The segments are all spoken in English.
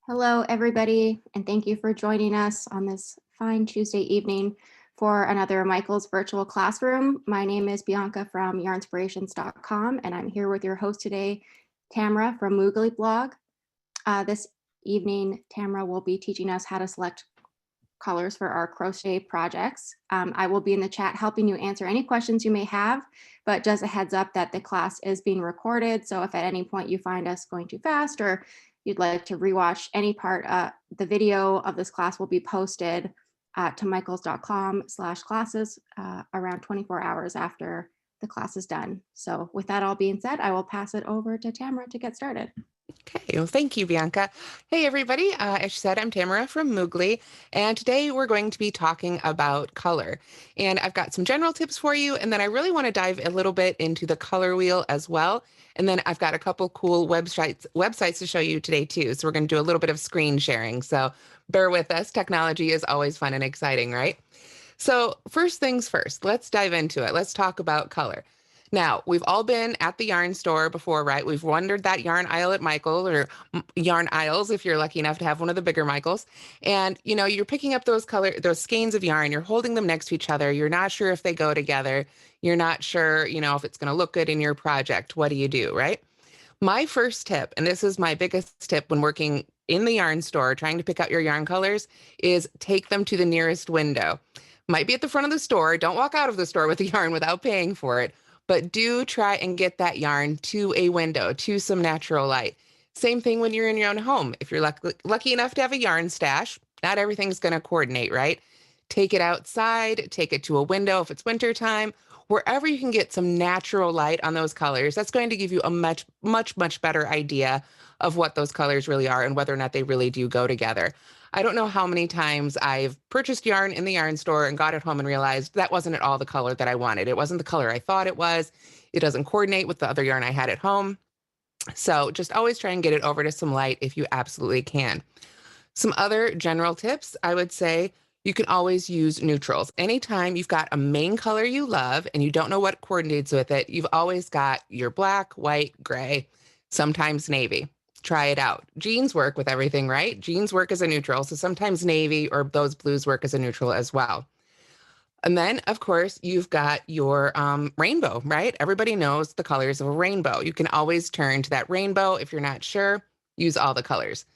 Hello, everybody, and thank you for joining us on this fine Tuesday evening for another Michael's Virtual Classroom. My name is Bianca from Yarnspirations.com, and I'm here with your host today, Tamara from Moogly Blog. This evening, Tamara will be teaching us how to select colors for our crochet projects. I will be in the chat helping you answer any questions you may have, but just a heads up that the class is being recorded. So if at any point you find us going too fast or you'd like to rewatch any part, the video of this class will be posted to michaels.com/classes around 24 hours after the class is done. So with that all being said, I will pass it over to Tamara to get started. Okay, well, thank you, Bianca. Hey, everybody. As she said, I'm Tamara from Moogly, and today we're going to be talking about color. And I've got some general tips for you, and then I really want to dive a little bit into the color wheel as well. And then I've got a couple cool websites to show you today, too. So we're going to do a little bit of screen sharing. So bear with us. Technology is always fun and exciting, right? So first things first, let's dive into it. Let's talk about color. Now, we've all been at the yarn store before, right? We've wandered that yarn aisle at Michael or yarn aisles if you're lucky enough to have one of the bigger Michaels. And, you know, you're picking up those skeins of yarn, you're holding them next to each other. You're not sure if they go together. You're not sure, you know, if it's going to look good in your project. What do you do, right? My first tip, and this is my biggest tip when working in the yarn store, trying to pick out your yarn colors, is take them to the nearest window. Might be at the front of the store. Don't walk out of the store with the yarn without paying for it, but do try and get that yarn to a window, to some natural light. Same thing when you're in your own home. If you're lucky enough to have a yarn stash, not everything's going to coordinate, right? Take it outside, take it to a window if it's wintertime, wherever you can get some natural light on those colors. That's going to give you a much better idea of what those colors really are and whether or not they really do go together. I don't know how many times I've purchased yarn in the yarn store and got it home and realized that wasn't at all the color that I wanted. It wasn't the color I thought it was. It doesn't coordinate with the other yarn I had at home. So just always try and get it over to some light if you absolutely can. Some other general tips, I would say you can always use neutrals. Anytime you've got a main color you love and you don't know what coordinates with it, you've always got your black, white, gray, sometimes navy. Try it out. Jeans work with everything, right? Jeans work as a neutral, so sometimes navy or those blues work as a neutral as well. And then, of course, you've got your rainbow, right? Everybody knows the colors of a rainbow. You can always turn to that rainbow. If you're not sure, use all the colors.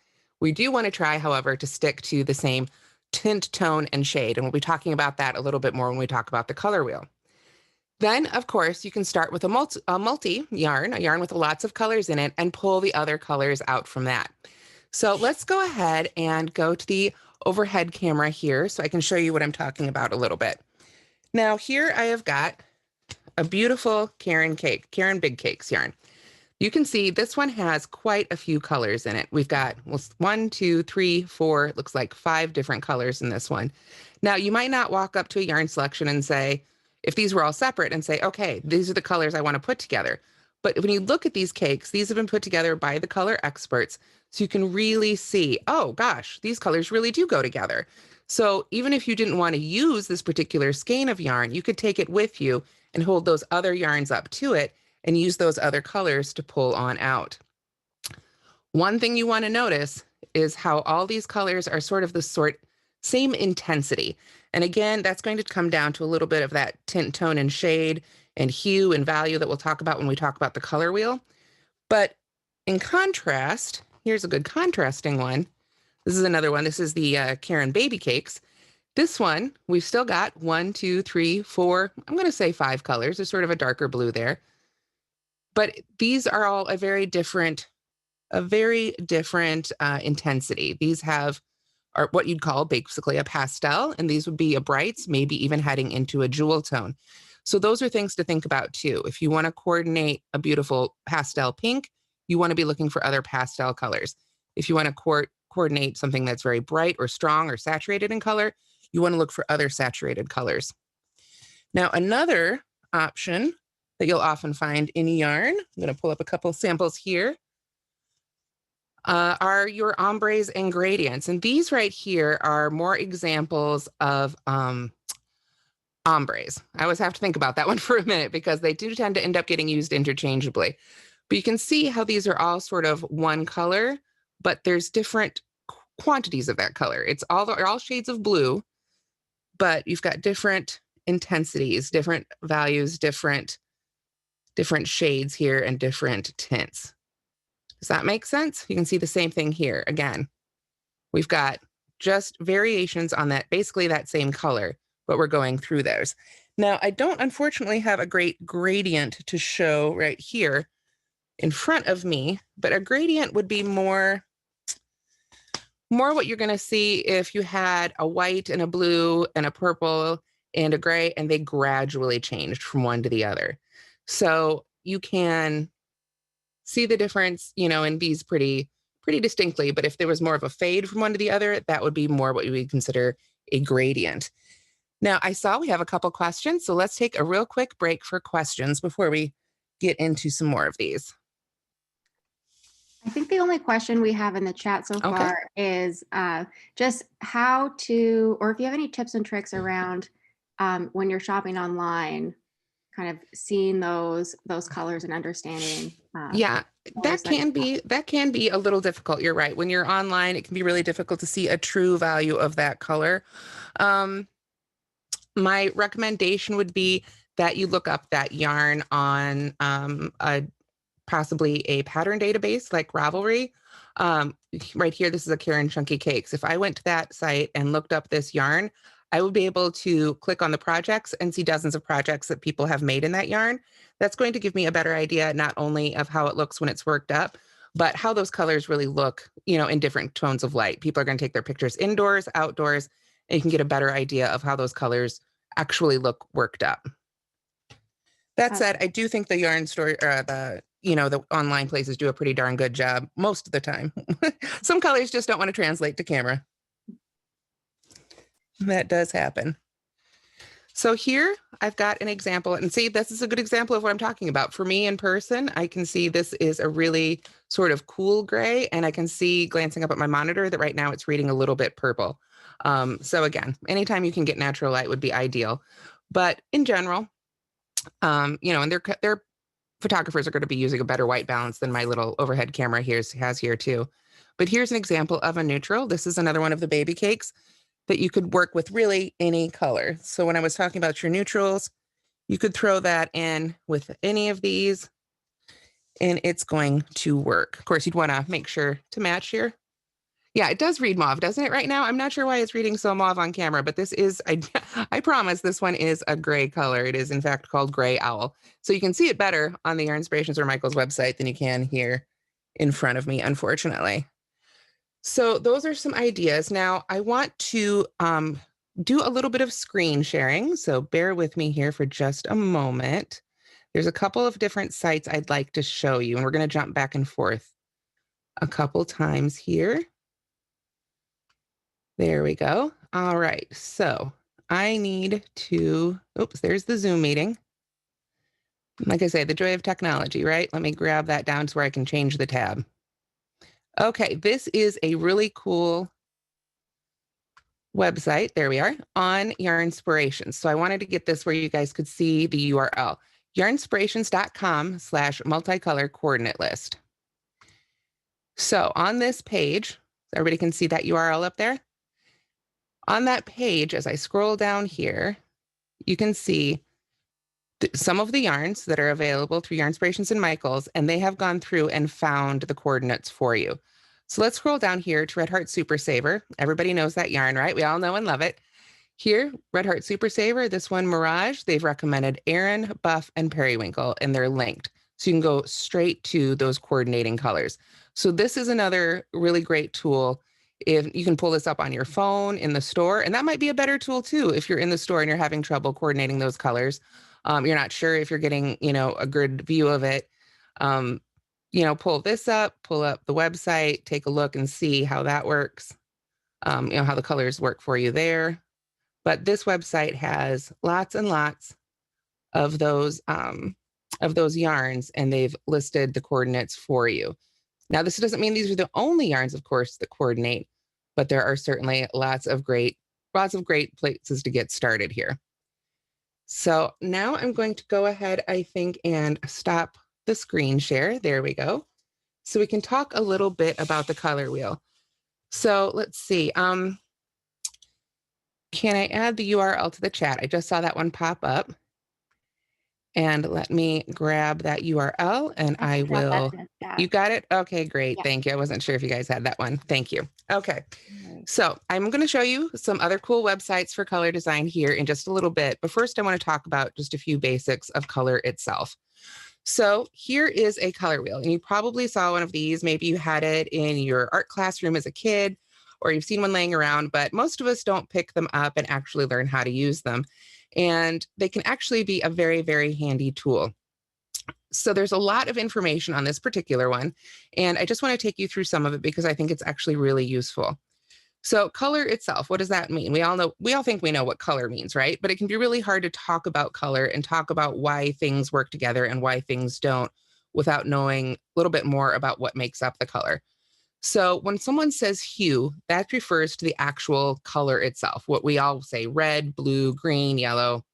We do want to try, however, to stick to the same tint, tone, and shade. And we'll be talking about that a little bit more when we talk about the color wheel. Then, of course, you can start with a multi yarn, a yarn with lots of colors in it, and pull the other colors out from that. So let's go ahead and go to the overhead camera here so I can show you what I'm talking about a little bit. Now, here I have got a beautiful Caron Big Cakes yarn. You can see this one has quite a few colors in it. We've got 1, 2, 3, 4, it looks like 5 different colors in this one. Now, you might not walk up to a yarn selection and say, if these were all separate and say, okay, these are the colors I want to put together. But when you look at these cakes, these have been put together by the color experts. So you can really see, oh gosh, these colors really do go together. So even if you didn't want to use this particular skein of yarn, you could take it with you and hold those other yarns up to it and use those other colors to pull on out. One thing you want to notice is how all these colors are sort of the same intensity. And again, that's going to come down to a little bit of that tint, tone, and shade and hue and value that we'll talk about when we talk about the color wheel. But in contrast, here's a good contrasting one. This is another one. This is the Caron Baby Cakes. This one, we've still got 1, 2, 3, 4, I'm going to say 5 colors. There's sort of a darker blue there. But these are all a very different intensity. These are what you'd call basically a pastel, and these would be a brights, maybe even heading into a jewel tone. So those are things to think about too. If you want to coordinate a beautiful pastel pink, you want to be looking for other pastel colors. If you want to coordinate something that's very bright or strong or saturated in color, you want to look for other saturated colors. Now, another option that you'll often find in yarn, I'm going to pull up a couple samples here, are your ombres and gradients. And these right here are more examples of ombres. I always have to think about that one for a minute because they do tend to end up getting used interchangeably. But you can see how these are all sort of one color, but there's different quantities of that color. They're all shades of blue, but you've got different intensities, different values, different shades here, and different tints. Does that make sense? You can see the same thing here. Again, we've got just variations on that, basically that same color, but we're going through those. Now, I don't unfortunately have a great gradient to show right here in front of me, but a gradient would be more what you're going to see if you had a white and a blue and a purple and a gray, and they gradually changed from one to the other. So you can see the difference, in these pretty distinctly. But if there was more of a fade from one to the other, that would be more what you would consider a gradient. Now, I saw we have a couple questions, so let's take a real quick break for questions before we get into some more of these. I think the only question we have in the chat so Okay. far is just how to, or if you have any tips and tricks around when you're shopping online, kind of seeing those colors and understanding. Yeah, that can be a little difficult. You're right. When you're online, it can be really difficult to see a true value of that color. My recommendation would be that you look up that yarn on possibly a pattern database like Ravelry. Right here, this is a Karen Chunky Cakes. If I went to that site and looked up this yarn, I would be able to click on the projects and see dozens of projects that people have made in that yarn. That's going to give me a better idea, not only of how it looks when it's worked up, but how those colors really look, in different tones of light. People are going to take their pictures indoors, outdoors, and you can get a better idea of how those colors actually look worked up. That said, I do think the yarn store, the online places do a pretty darn good job most of the time. Some colors just don't want to translate to camera. That does happen. So here I've got an example, and see, this is a good example of what I'm talking about. For me in person, I can see this is a really sort of cool gray, and I can see glancing up at my monitor that right now it's reading a little bit purple. So again, anytime you can get natural light would be ideal. But in general, and their photographers are going to be using a better white balance than my little overhead camera has here too. But here's an example of a neutral. This is another one of the baby cakes that you could work with really any color. So when I was talking about your neutrals, you could throw that in with any of these and it's going to work. Of course, you'd want to make sure to match here. Yeah, it does read mauve, doesn't it, right now? I'm not sure why it's reading so mauve on camera, but this is, I promise this one is a gray color. It is in fact called Gray Owl. So you can see it better on the Yarnspirations or Michael's website than you can here in front of me, unfortunately. So those are some ideas. Now I want to do a little bit of screen sharing. So bear with me here for just a moment. There's a couple of different sites I'd like to show you, and we're going to jump back and forth a couple times here. There we go. All right. So I need to, oops, there's the Zoom meeting. Like I say, the joy of technology, right? Let me grab that down to where I can change the tab. Okay, this is a really cool website. There we are on Yarnspirations. So I wanted to get this where you guys could see the URL, yarnspirations.com/multicolor coordinate list. So on this page, everybody can see that URL up there. On that page, as I scroll down here, you can see some of the yarns that are available through Yarnspirations and Michael's, and they have gone through and found the coordinates for you. So let's scroll down here to Red Heart Super Saver. Everybody knows that yarn, right? We all know and love it. Here, Red Heart Super Saver, this one, Mirage, they've recommended Aran, Buff, and Periwinkle, and they're linked. So you can go straight to those coordinating colors. So this is another really great tool. If you can pull this up on your phone in the store, and that might be a better tool too if you're in the store and you're having trouble coordinating those colors. You're not sure if you're getting, a good view of it. Pull this up, pull up the website, take a look and see how that works. How the colors work for you there. But this website has lots and lots of those yarns, and they've listed the coordinates for you. Now, this doesn't mean these are the only yarns, of course, that coordinate, but there are certainly lots of great places to get started here. So now I'm going to go ahead, I think, and stop the screen share. There we go. So we can talk a little bit about the color wheel. So let's see. Can I add the URL to the chat? I just saw that one pop up. And let me grab that URL and I Drop that will. in the chat. You got it? Okay, great. Yeah. Thank you. I wasn't sure if you guys had that one. Thank you. Okay. Right. So I'm going to show you some other cool websites for color design here in just a little bit. But first, I want to talk about just a few basics of color itself. So here is a color wheel, and you probably saw one of these. Maybe you had it in your art classroom as a kid, or you've seen one laying around, but most of us don't pick them up and actually learn how to use them. And they can actually be a very, very handy tool. So there's a lot of information on this particular one, and I just want to take you through some of it because I think it's actually really useful. So color itself, what does that mean? We all think we know what color means, right? But it can be really hard to talk about color and talk about why things work together and why things don't without knowing a little bit more about what makes up the color. So when someone says hue, that refers to the actual color itself. What we all say, red, blue, green, yellow,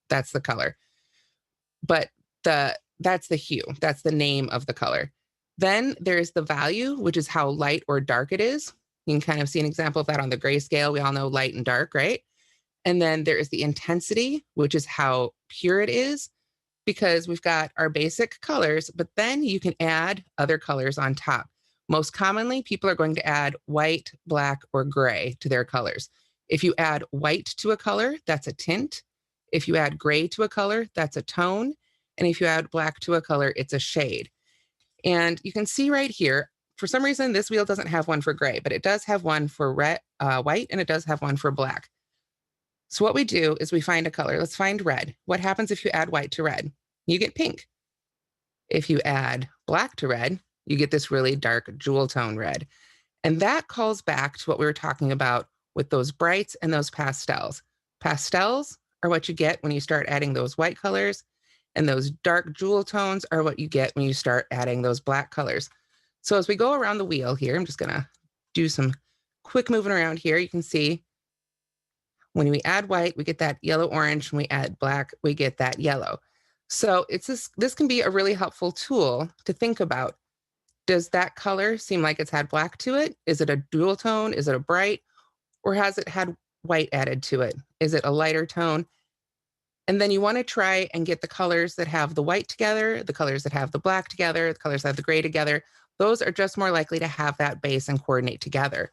that's the color. But that's the hue, that's the name of the color. Then there's the value, which is how light or dark it is. You can kind of see an example of that on the grayscale. We all know light and dark, right? And then there is the intensity, which is how pure it is, because we've got our basic colors, but then you can add other colors on top. Most commonly, people are going to add white, black, or gray to their colors. If you add white to a color, that's a tint. If you add gray to a color, that's a tone. And if you add black to a color, it's a shade. And you can see right here, for some reason, this wheel doesn't have one for gray, but it does have one for red, white, and it does have one for black. So what we do is we find a color. Let's find red. What happens if you add white to red? You get pink. If you add black to red, you get this really dark jewel tone red. And that calls back to what we were talking about with those brights and those pastels. Pastels are what you get when you start adding those white colors, and those dark jewel tones are what you get when you start adding those black colors. So as we go around the wheel here, I'm just going to do some quick moving around here. You can see when we add white, we get that yellow orange. When we add black, we get that yellow. So this can be a really helpful tool to think about. Does that color seem like it's had black to it? Is it a dual tone? Is it a bright? Or has it had white added to it? Is it a lighter tone? And then you want to try and get the colors that have the white together, the colors that have the black together, the colors that have the gray together. Those are just more likely to have that base and coordinate together.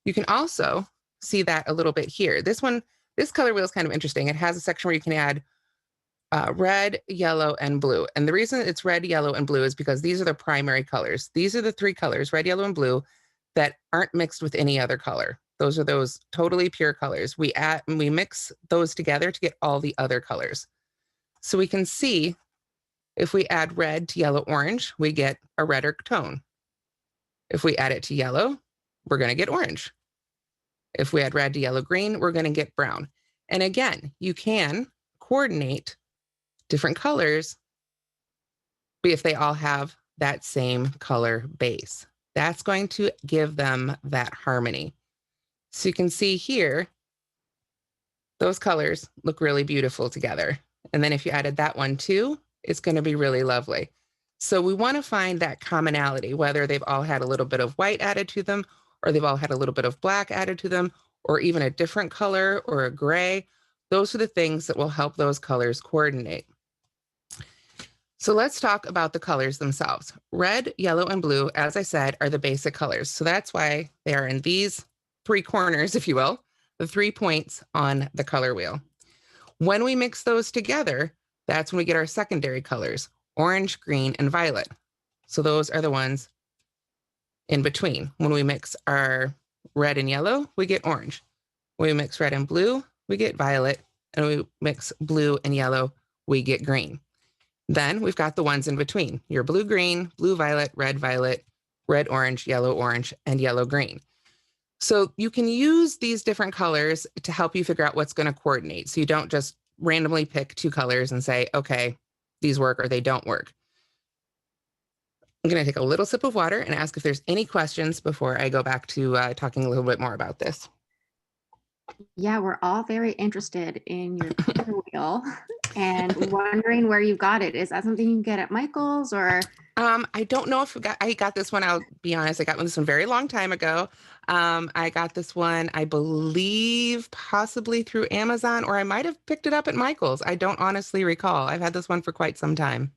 You can also see that a little bit here. This color wheel is kind of interesting. It has a section where you can add red, yellow, and blue. And the reason it's red, yellow, and blue is because these are the primary colors. These are the three colors, red, yellow, and blue, that aren't mixed with any other color. Those are those totally pure colors. We mix those together to get all the other colors. So we can see if we add red to yellow, orange, we get a redder tone. If we add it to yellow, we're going to get orange. If we add red to yellow, green, we're going to get brown. And again, you can coordinate different colors, but if they all have that same color base, that's going to give them that harmony. So you can see here, those colors look really beautiful together. And then if you added that one too, it's going to be really lovely. So we want to find that commonality, whether they've all had a little bit of white added to them, or they've all had a little bit of black added to them, or even a different color or a gray. Those are the things that will help those colors coordinate. So let's talk about the colors themselves. Red, yellow, and blue, as I said, are the basic colors. So that's why they are in these three corners, if you will, the 3 points on the color wheel. When we mix those together, that's when we get our secondary colors, orange, green, and violet. So those are the ones in between. When we mix our red and yellow, we get orange. When we mix red and blue, we get violet. And when we mix blue and yellow, we get green. Then we've got the ones in between, your blue-green, blue-violet, red-violet, red-orange, yellow-orange, and yellow-green. So you can use these different colors to help you figure out what's going to coordinate. So you don't just randomly pick 2 colors and say, okay, these work or they don't work. I'm going to take a little sip of water and ask if there's any questions before I go back to talking a little bit more about this. Yeah, we're all very interested in your color wheel and wondering where you got it. Is that something you can get at Michael's, or I don't know if I got this one. I'll be honest. I got this one very long time ago. I got this one, I believe, possibly through Amazon, or I might have picked it up at Michael's. I don't honestly recall. I've had this one for quite some time.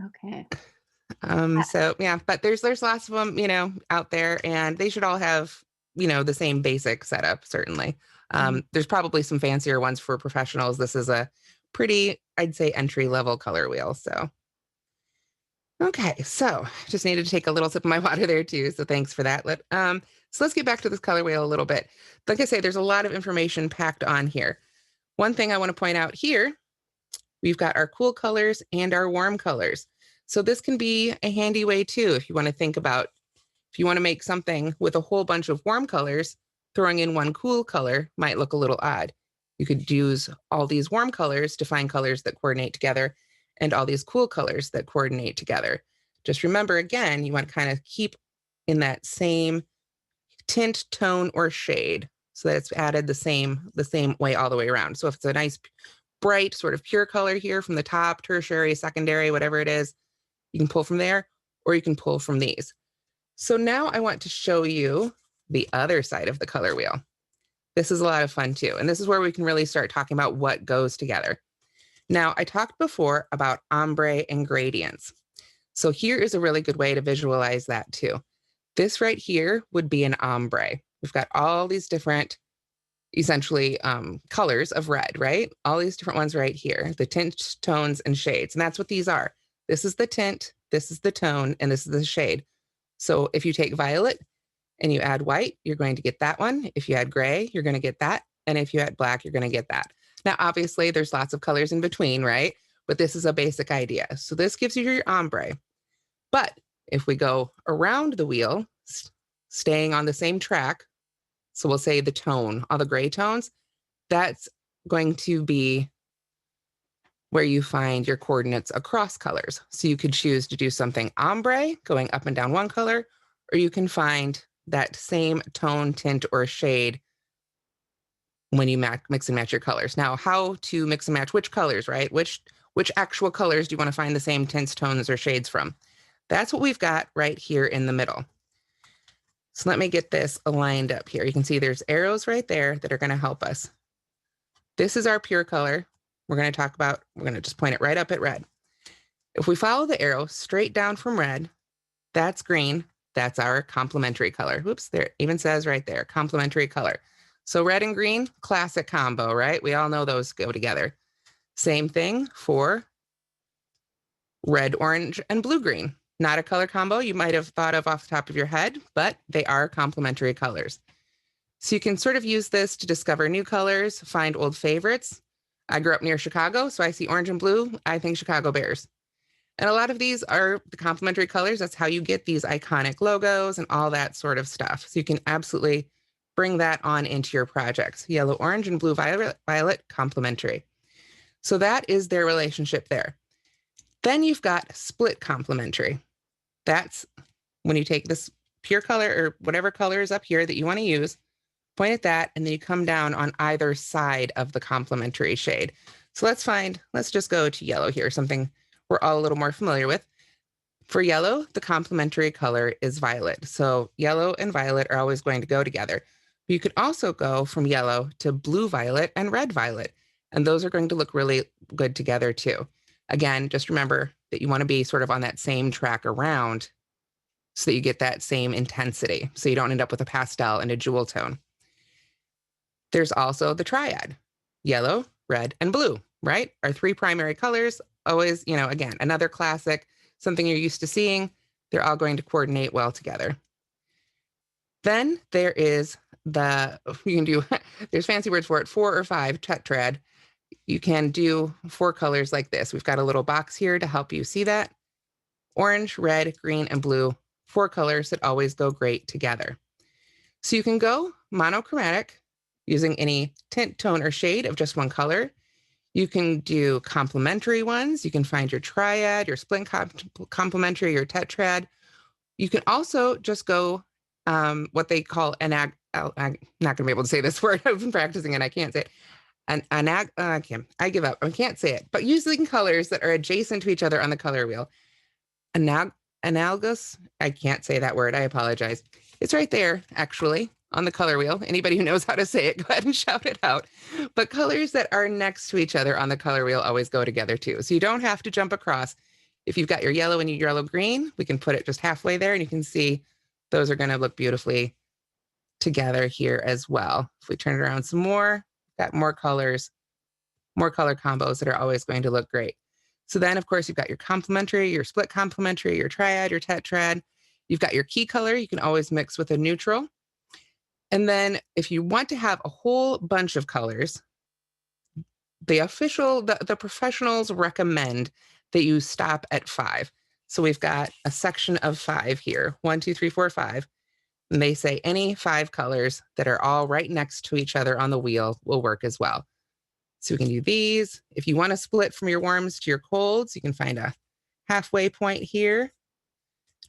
Okay. So yeah, but there's lots of them, out there, and they should all have, the same basic setup, certainly. There's probably some fancier ones for professionals. This is a pretty, I'd say, entry level color wheel. So okay, so just needed to take a little sip of my water there too. So thanks for that. So let's get back to this color wheel a little bit. Like I say, there's a lot of information packed on here. One thing I want to point out here, we've got our cool colors and our warm colors. So this can be a handy way too, if you want to think about, if you want to make something with a whole bunch of warm colors, throwing in one cool color might look a little odd. You could use all these warm colors to find colors that coordinate together and all these cool colors that coordinate together. Just remember, again, you want to kind of keep in that same tint, tone, or shade so that it's added the same way all the way around. So if it's a nice, bright, sort of pure color here from the top, tertiary, secondary, whatever it is, you can pull from there, or you can pull from these. So now I want to show you the other side of the color wheel. This is a lot of fun too. And this is where we can really start talking about what goes together. Now, I talked before about ombre and gradients. So here is a really good way to visualize that too. This right here would be an ombre. We've got all these different, essentially, colors of red, right? All these different ones right here, the tints, tones, and shades. And that's what these are. This is the tint, this is the tone, and this is the shade. So if you take violet and you add white, you're going to get that one. If you add gray, you're going to get that. And if you add black, you're going to get that. Now, obviously, there's lots of colors in between, right? But this is a basic idea. So this gives you your ombre. But if we go around the wheel, staying on the same track, so we'll say the tone, all the gray tones, that's going to be where you find your coordinates across colors. So you could choose to do something ombre, going up and down one color, or you can find that same tone, tint, or shade when you mix and match your colors. Now, how to mix and match which colors, right? Which actual colors do you want to find the same tints, tones, or shades from? That's what we've got right here in the middle. So let me get this aligned up here. You can see there's arrows right there that are going to help us. This is our pure color. We're going to just point it right up at red. If we follow the arrow straight down from red, that's green. That's our complementary color. Whoops, there it even says right there, complementary color. So red and green, classic combo, right? We all know those go together. Same thing for red, orange, and blue-green. Not a color combo you might have thought of off the top of your head, but they are complementary colors. So you can sort of use this to discover new colors, find old favorites. I grew up near Chicago, so I see orange and blue. I think Chicago Bears. And a lot of these are the complementary colors. That's how you get these iconic logos and all that sort of stuff. So you can absolutely bring that on into your projects. Yellow, orange, and blue, violet, complementary. So that is their relationship there. Then you've got split complementary. That's when you take this pure color or whatever color is up here that you want to use, point at that, and then you come down on either side of the complementary shade. So let's just go to yellow here, something we're all a little more familiar with. For yellow, the complementary color is violet. So yellow and violet are always going to go together. You could also go from yellow to blue violet and red violet, and those are going to look really good together too. Again, just remember that you want to be sort of on that same track around so that you get that same intensity, so you don't end up with a pastel and a jewel tone. There's also the triad, yellow, red, and blue, right? Our three primary colors, always, again, another classic, something you're used to seeing. They're all going to coordinate well together. Then there is there's fancy words for it, 4 or 5 tetrad. You can do 4 colors like this. We've got a little box here to help you see that. Orange, red, green, and blue, 4 colors that always go great together. So you can go monochromatic using any tint, tone, or shade of just one color. You can do complementary ones. You can find your triad, your split complementary, your tetrad. You can also just go what they call I'm not going to be able to say this word. I've been practicing and I can't say it. I give up. I can't say it. But using colors that are adjacent to each other on the color wheel. analogous. I can't say that word. I apologize. It's right there, actually, on the color wheel. Anybody who knows how to say it, go ahead and shout it out. But colors that are next to each other on the color wheel always go together too. So you don't have to jump across. If you've got your yellow and your yellow green, we can put it just halfway there and you can see those are going to look beautifully together here as well. If we turn it around some more, got more colors, more color combos that are always going to look great. So then, of course, you've got your complementary, your split complementary, your triad, your tetrad. You've got your key color. You can always mix with a neutral. And then if you want to have a whole bunch of colors, the professionals recommend that you stop at 5. So we've got a section of 5 here, 1, 2, 3, 4, 5. And they say any 5 colors that are all right next to each other on the wheel will work as well. So we can do these. If you want to split from your warms to your colds, you can find a halfway point here.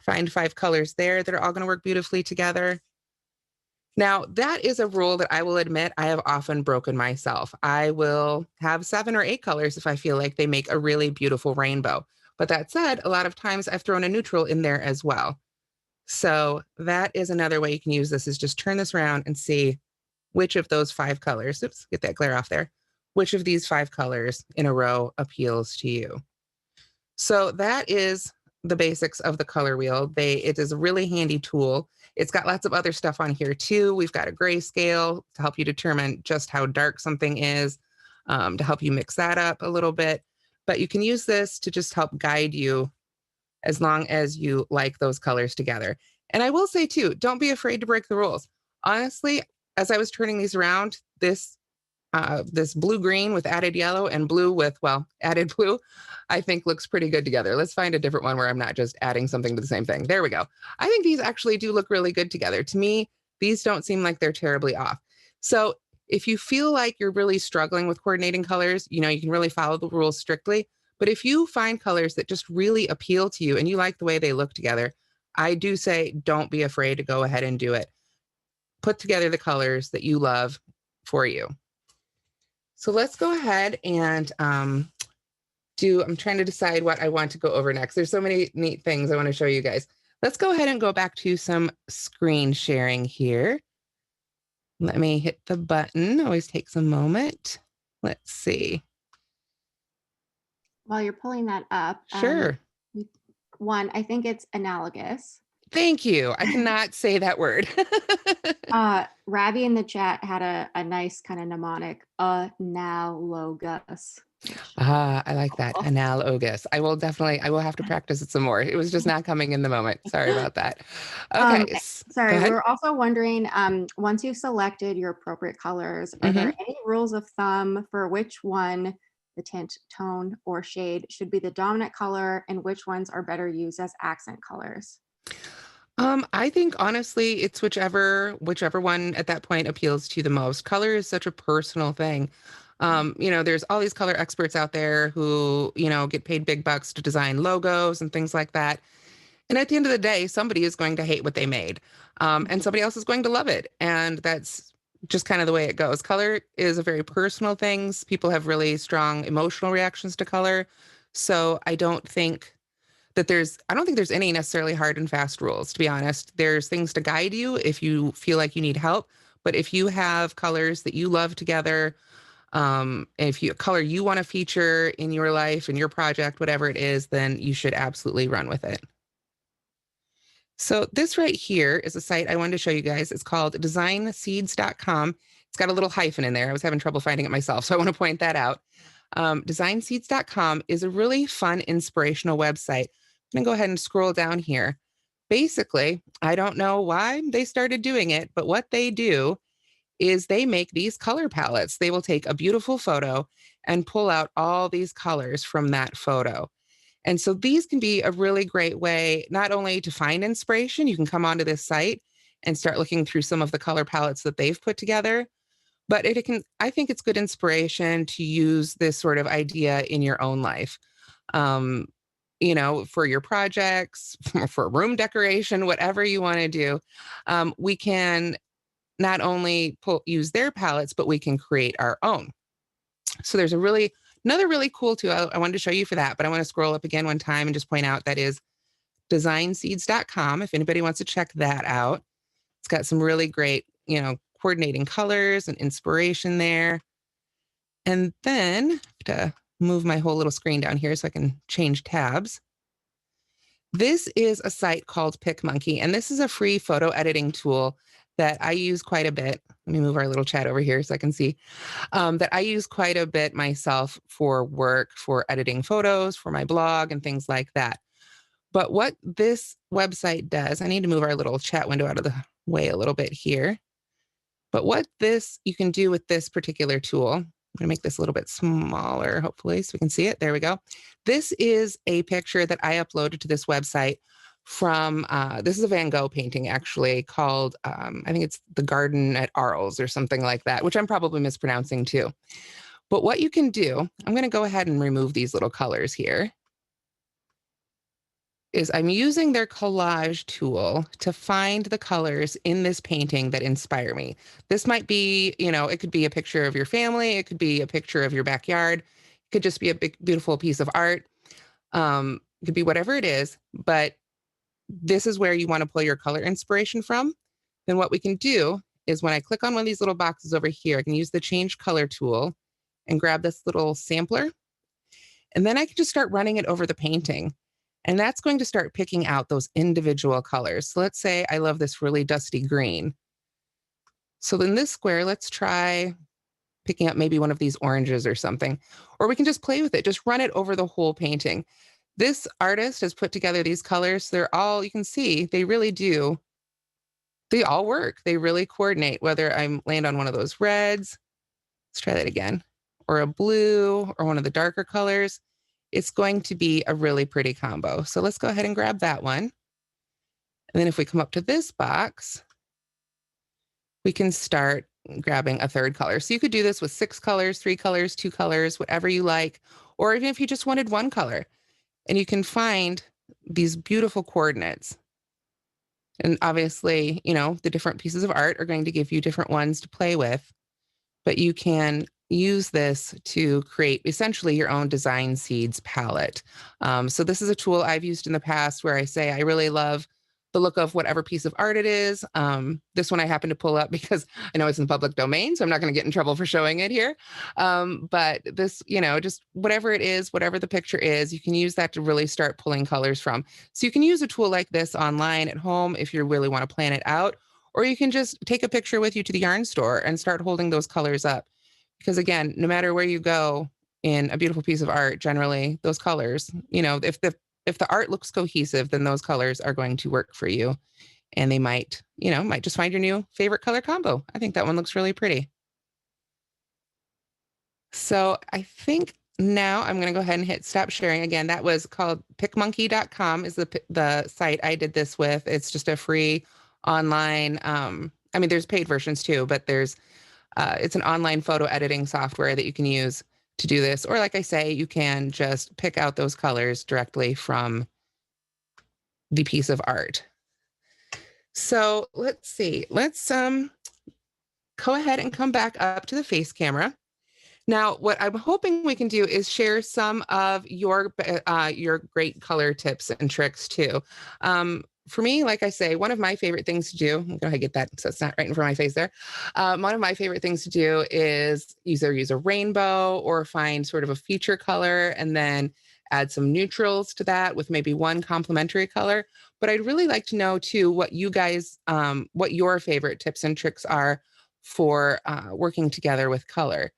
Find 5 colors there that are all going to work beautifully together. Now, that is a rule that I will admit I have often broken myself. I will have 7 or 8 colors if I feel like they make a really beautiful rainbow. But that said, a lot of times I've thrown a neutral in there as well. So that is another way you can use this, is just turn this around and see which of those 5 colors, oops, get that glare off there, which of these 5 colors in a row appeals to you. So that is the basics of the color wheel. It is a really handy tool. It's got lots of other stuff on here too. We've got a grayscale to help you determine just how dark something is, to help you mix that up a little bit. But you can use this to just help guide you as long as you like those colors together. And I will say too, don't be afraid to break the rules. Honestly, as I was turning these around, this blue-green with added yellow and blue with, well, added blue, I think looks pretty good together. Let's find a different one where I'm not just adding something to the same thing. There we go. I think these actually do look really good together. To me, these don't seem like they're terribly off. So if you feel like you're really struggling with coordinating colors, you can really follow the rules strictly. But if you find colors that just really appeal to you and you like the way they look together, I do say don't be afraid to go ahead and do it. Put together the colors that you love for you. So let's go ahead and I'm trying to decide what I want to go over next. There's so many neat things I want to show you guys. Let's go ahead and go back to some screen sharing here. Let me hit the button. Always takes a moment. Let's see. While you're pulling that up, Sure. One, I think it's analogous. Thank you. I cannot say that word. Ravi in the chat had a nice kind of mnemonic, analogous. I like that. Analogous. I will have to practice it some more. It was just not coming in the moment. Sorry about that. Okay. Sorry, we're also wondering, once you've selected your appropriate colors, are there any rules of thumb for which one, the tint, tone, or shade, should be the dominant color and which ones are better used as accent colors? I think honestly, it's whichever one at that point appeals to you the most. Color is such a personal thing. There's all these color experts out there who, get paid big bucks to design logos and things like that. And at the end of the day, somebody is going to hate what they made. And somebody else is going to love it. And that's just kind of the way it goes. Color is a very personal thing. People have really strong emotional reactions to color. So I don't think there's any necessarily hard and fast rules, to be honest. There's things to guide you if you feel like you need help. But if you have colors that you love together, if a color you want to feature in your life, in your project, whatever it is, then you should absolutely run with it. So this right here is a site I wanted to show you guys. It's called designseeds.com. It's got a little hyphen in there. I was having trouble finding it myself, so I want to point that out. Designseeds.com is a really fun, inspirational website. I'm going to go ahead and scroll down here. Basically, I don't know why they started doing it, but what they do is they make these color palettes. They will take a beautiful photo and pull out all these colors from that photo. And so these can be a really great way, not only to find inspiration, you can come onto this site and start looking through some of the color palettes that they've put together, but I think it's good inspiration to use this sort of idea in your own life. For your projects, for room decoration, whatever you want to do, we can not only use their palettes, but we can create our own. So there's another really cool tool I wanted to show you for that, but I want to scroll up again one time and just point out that is designseeds.com if anybody wants to check that out. It's got some really great, coordinating colors and inspiration there. And then I have to move my whole little screen down here so I can change tabs. This is a site called PicMonkey, and this is a free photo editing tool that I use quite a bit. Let me move our little chat over here so I can see that I use quite a bit myself for work, for editing photos, for my blog and things like that. But what this website does, I need to move our little chat window out of the way a little bit here. But what you can do with this particular tool, I'm going to make this a little bit smaller, hopefully, so we can see it. There we go. This is a picture that I uploaded to this website from, this is a Van Gogh painting, actually, called, I think it's The Garden at Arles or something like that, which I'm probably mispronouncing too. But what you can do, I'm going to go ahead and remove these little colors here, is I'm using their collage tool to find the colors in this painting that inspire me. This might be, it could be a picture of your family. It could be a picture of your backyard. It could just be a big, beautiful piece of art. It could be whatever it is, but this is where you want to pull your color inspiration from. Then what we can do is when I click on one of these little boxes over here, I can use the change color tool and grab this little sampler. And then I can just start running it over the painting. And that's going to start picking out those individual colors. So let's say I love this really dusty green. So in this square, let's try picking up maybe one of these oranges or something. Or we can just play with it, just run it over the whole painting. This artist has put together these colors. They're all, you can see, they really do. They all work. They really coordinate, whether I land on one of those reds, let's try that again, or a blue, or one of the darker colors. It's going to be a really pretty combo. So let's go ahead and grab that one. And then if we come up to this box, we can start grabbing a third color. So you could do this with 6 colors, 3 colors, 2 colors, whatever you like, or even if you just wanted 1 color. And you can find these beautiful coordinates. And obviously, the different pieces of art are going to give you different ones to play with, but you can use this to create essentially your own design seeds palette. So this is a tool I've used in the past where I say I really love the look of whatever piece of art it is. This one I happen to pull up because I know it's in the public domain, so I'm not going to get in trouble for showing it here. But this, just whatever it is, whatever the picture is, you can use that to really start pulling colors from. So you can use a tool like this online at home if you really want to plan it out, or you can just take a picture with you to the yarn store and start holding those colors up. Because again, no matter where you go in a beautiful piece of art, generally those colors, if the art looks cohesive, then those colors are going to work for you. And they might just find your new favorite color combo. I think that one looks really pretty. So I think now I'm going to go ahead and hit stop sharing. Again, that was called picmonkey.com is the site I did this with. It's just a free online, there's paid versions too, but it's an online photo editing software that you can use to do this. Or like I say, you can just pick out those colors directly from the piece of art. So let's see. Let's go ahead and come back up to the face camera. Now, what I'm hoping we can do is share some of your great color tips and tricks too. For me, like I say, one of my favorite things to do, I'm going to get that so it's not right in front of my face there. One of my favorite things to do is either use a rainbow or find sort of a feature color and then add some neutrals to that with maybe one complementary color. But I'd really like to know too what you guys, what your favorite tips and tricks are for working together with color.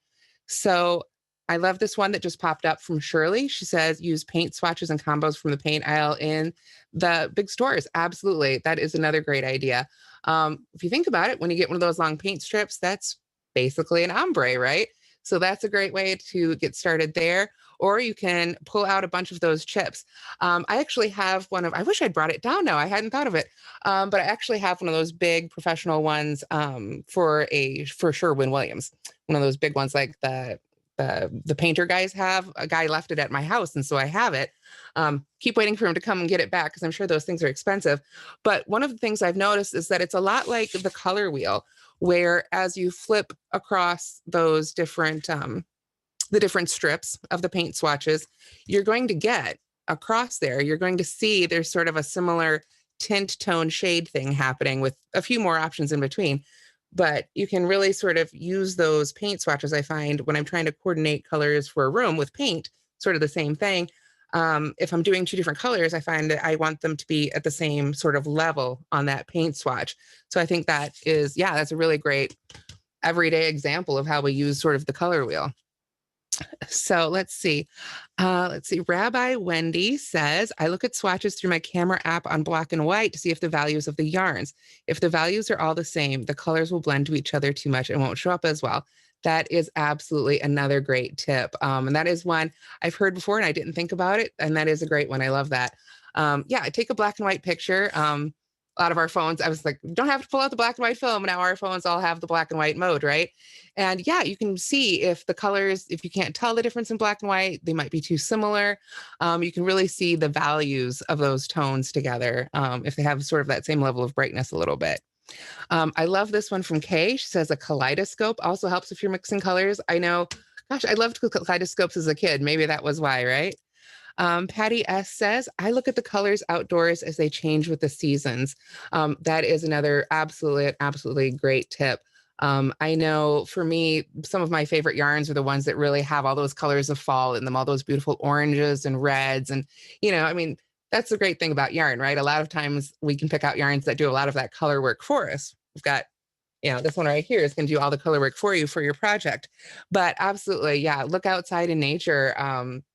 So I love this one that just popped up from Shirley. She says, use paint swatches and combos from the paint aisle in the big stores. Absolutely. That is another great idea. If you think about it, when you get one of those long paint strips, that's basically an ombre, right? So that's a great way to get started there. Or you can pull out a bunch of those chips. I actually have I wish I'd brought it down now. I hadn't thought of it. But I actually have one of those big professional ones for Sherwin-Williams. One of those big ones like the painter guys have. A guy left it at my house, and so I have it. Keep waiting for him to come and get it back because I'm sure those things are expensive. But one of the things I've noticed is that it's a lot like the color wheel, where as you flip across those different the different strips of the paint swatches, you're going to get across there, you're going to see there's sort of a similar tint, tone, shade thing happening with a few more options in between. But you can really sort of use those paint swatches, I find, when I'm trying to coordinate colors for a room with paint, sort of the same thing. If I'm doing two different colors, I find that I want them to be at the same sort of level on that paint swatch. So I think that is, yeah, that's a really great everyday example of how we use sort of the color wheel. So let's see. Rabbi Wendy says, I look at swatches through my camera app on black and white to see if the values of the yarns. If the values are all the same, the colors will blend to each other too much and won't show up as well. That is absolutely another great tip. And that is one I've heard before and I didn't think about it. And that is a great one. I love that. Yeah, take a black and white picture. A lot of our phones, I was like, don't have to pull out the black and white film. Now our phones all have the black and white mode, right? And yeah, you can see if the colors, if you can't tell the difference in black and white, they might be too similar. You can really see the values of those tones together if they have sort of that same level of brightness a little bit. I love this one from Kay. She says a kaleidoscope also helps if you're mixing colors. I know, gosh, I loved kaleidoscopes as a kid. Maybe that was why, right? Patty S says, I look at the colors outdoors as they change with the seasons. That is another absolutely great tip. I know for me, some of my favorite yarns are the ones that really have all those colors of fall in them, all those beautiful oranges and reds. And, I mean, that's the great thing about yarn, right? A lot of times we can pick out yarns that do a lot of that color work for us. We've got this one right here is going to do all the color work for you for your project. But absolutely, yeah, look outside in nature.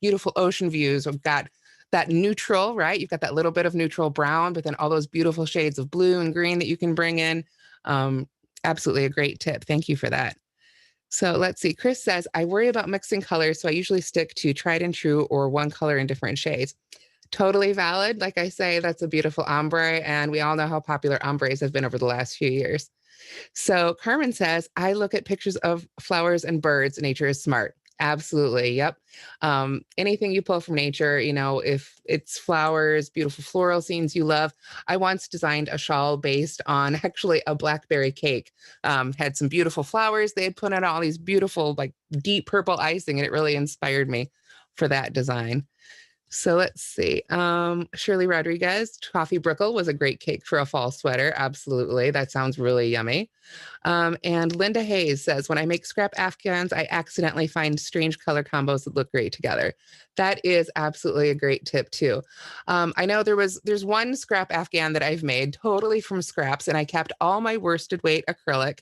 Beautiful ocean views. We've got that neutral, right? You've got that little bit of neutral brown, but then all those beautiful shades of blue and green that you can bring in. Absolutely a great tip. Thank you for that. So let's see. Chris says, I worry about mixing colors, so I usually stick to tried and true or one color in different shades. Totally valid. Like I say, that's a beautiful ombre, and we all know how popular ombres have been over the last few years. So Carmen says, I look at pictures of flowers and birds. Nature is smart. Absolutely. Yep. Anything you pull from nature, if it's flowers, beautiful floral scenes you love. I once designed a shawl based on actually a blackberry cake. Had some beautiful flowers. They had put on all these beautiful, like deep purple icing, and it really inspired me for that design. So let's see. Shirley Rodriguez, Coffee Brickle was a great cake for a fall sweater. Absolutely. That sounds really yummy. And Linda Hayes says, when I make scrap Afghans, I accidentally find strange color combos that look great together. That is absolutely a great tip too. I know there's one scrap Afghan that I've made totally from scraps, and I kept all my worsted weight acrylic,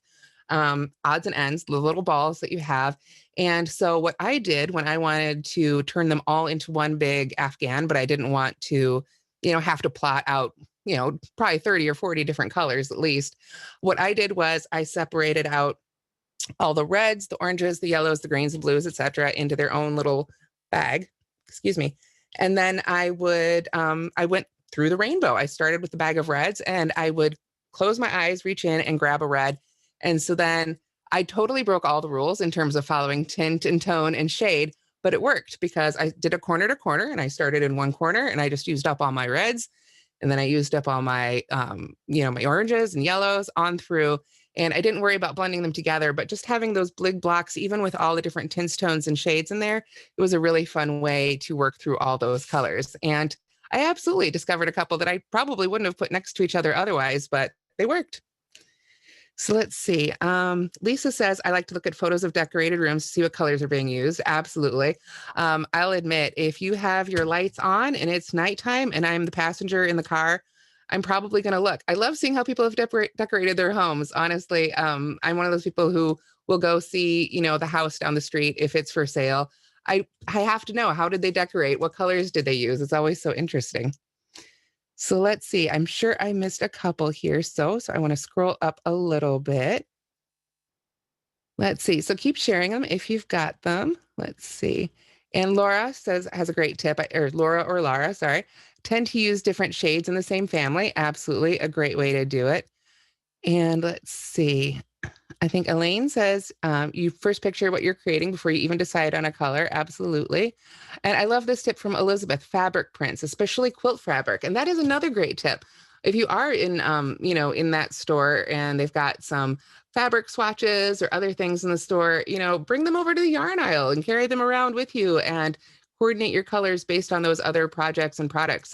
odds and ends, the little balls that you have. And so what I did when I wanted to turn them all into one big Afghan, but I didn't want to, have to plot out, probably 30 or 40 different colors at least. What I did was I separated out all the reds, the oranges, the yellows, the greens, the blues, etc., into their own little bag. Excuse me. And then I went through the rainbow. I started with the bag of reds, and I would close my eyes, reach in and grab a red. And so then I totally broke all the rules in terms of following tint and tone and shade, but it worked because I did a corner to corner, and I started in one corner and I just used up all my reds. And then I used up all my, my oranges and yellows on through. And I didn't worry about blending them together, but just having those big blocks, even with all the different tints, tones, and shades in there, it was a really fun way to work through all those colors. And I absolutely discovered a couple that I probably wouldn't have put next to each other otherwise, but they worked. So let's see. Lisa says, I like to look at photos of decorated rooms to see what colors are being used. Absolutely. I'll admit, if you have your lights on and it's nighttime and I'm the passenger in the car, I'm probably going to look. I love seeing how people have decorated their homes. Honestly, I'm one of those people who will go see, the house down the street if it's for sale. I have to know, how did they decorate? What colors did they use? It's always so interesting. So let's see. I'm sure I missed a couple here. So I want to scroll up a little bit. Let's see. So keep sharing them if you've got them. Let's see. And Laura has a great tip, or Laura or Lara, sorry. Tend to use different shades in the same family. Absolutely a great way to do it. And let's see. I think Elaine says you first picture what you're creating before you even decide on a color. Absolutely. And I love this tip from Elizabeth, fabric prints, especially quilt fabric. And that is another great tip. If you are in, in that store and they've got some fabric swatches or other things in the store, bring them over to the yarn aisle and carry them around with you and coordinate your colors based on those other projects and products.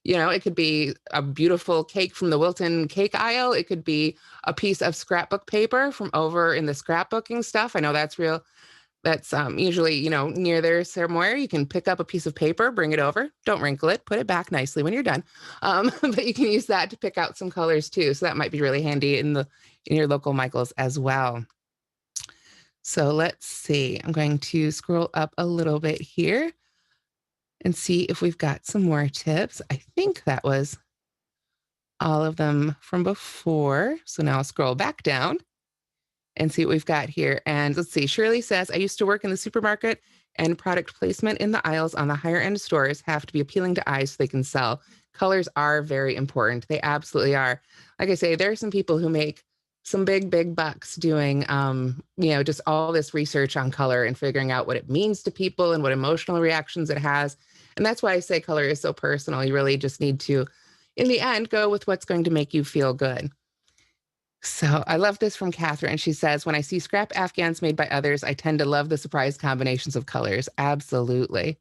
It could be a beautiful cake from the Wilton cake aisle. It could be a piece of scrapbook paper from over in the scrapbooking stuff. I know that's real. That's usually, near there somewhere. You can pick up a piece of paper, bring it over, don't wrinkle it, put it back nicely when you're done. But you can use that to pick out some colors too. So that might be really handy in your local Michaels as well. So let's see. I'm going to scroll up a little bit here and see if we've got some more tips. I think that was all of them from before. So now I'll scroll back down and see what we've got here. And let's see, Shirley says, I used to work in the supermarket, and product placement in the aisles on the higher end stores have to be appealing to eyes so they can sell. Colors are very important. They absolutely are. Like I say, there are some people who make some big bucks doing, just all this research on color and figuring out what it means to people and what emotional reactions it has. And that's why I say color is so personal. You really just need to, in the end, go with what's going to make you feel good. So I love this from Catherine. She says, when I see scrap Afghans made by others, I tend to love the surprise combinations of colors. Absolutely.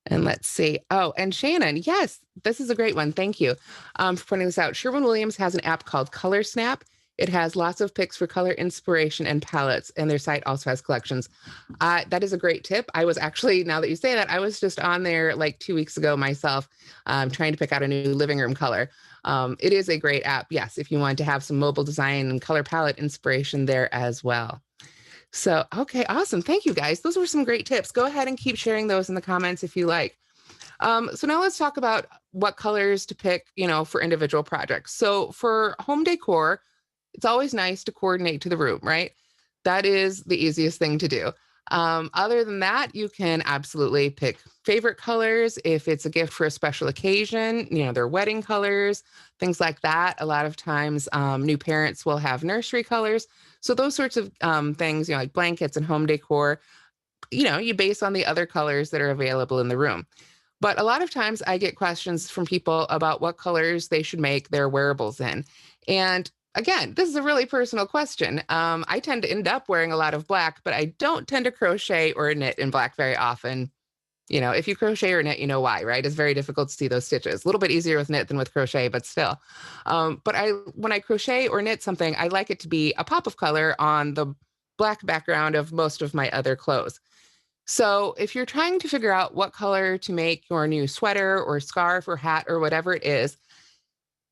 And let's see. Oh, and Shannon, yes, this is a great one. Thank you for pointing this out. Sherwin-Williams has an app called Color Snap. It has lots of picks for color inspiration and palettes, and their site also has collections. That is a great tip. I was actually, now that you say that, I was just on there like 2 weeks ago myself, trying to pick out a new living room color. It is a great app, yes, if you want to have some mobile design and color palette inspiration there as well. So, okay, awesome. Thank you, guys. Those were some great tips. Go ahead and keep sharing those in the comments if you like. So now let's talk about what colors to pick, for individual projects. So for home decor, it's always nice to coordinate to the room, right? That is the easiest thing to do. Other than that, you can absolutely pick favorite colors. If it's a gift for a special occasion, their wedding colors, things like that. A lot of times, new parents will have nursery colors. So those sorts of things, like blankets and home decor, you base on the other colors that are available in the room. But a lot of times I get questions from people about what colors they should make their wearables in. And again, this is a really personal question. I tend to end up wearing a lot of black, but I don't tend to crochet or knit in black very often. If you crochet or knit, you know why, right? It's very difficult to see those stitches. A little bit easier with knit than with crochet, but still. But when I crochet or knit something, I like it to be a pop of color on the black background of most of my other clothes. So if you're trying to figure out what color to make your new sweater or scarf or hat or whatever it is,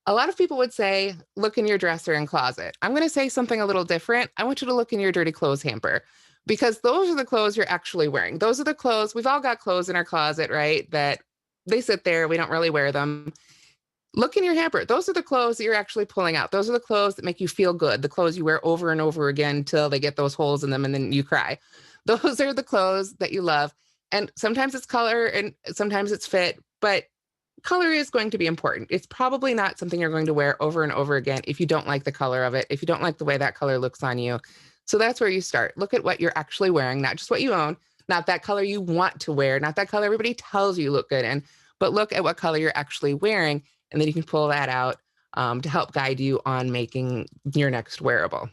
a lot of people would say, look in your dresser and closet. I'm going to say something a little different. I want you to look in your dirty clothes hamper, because those are the clothes you're actually wearing. Those are the clothes. We've all got clothes in our closet, right? That they sit there. We don't really wear them. Look in your hamper. Those are the clothes that you're actually pulling out. Those are the clothes that make you feel good. The clothes you wear over and over again until they get those holes in them and then you cry. Those are the clothes that you love. And sometimes it's color and sometimes it's fit, but color is going to be important. It's probably not something you're going to wear over and over again if you don't like the color of it, if you don't like the way that color looks on you. So that's where you start. Look at what you're actually wearing, not just what you own, not that color you want to wear, not that color everybody tells you look good in, but look at what color you're actually wearing, and then you can pull that out to help guide you on making your next wearable.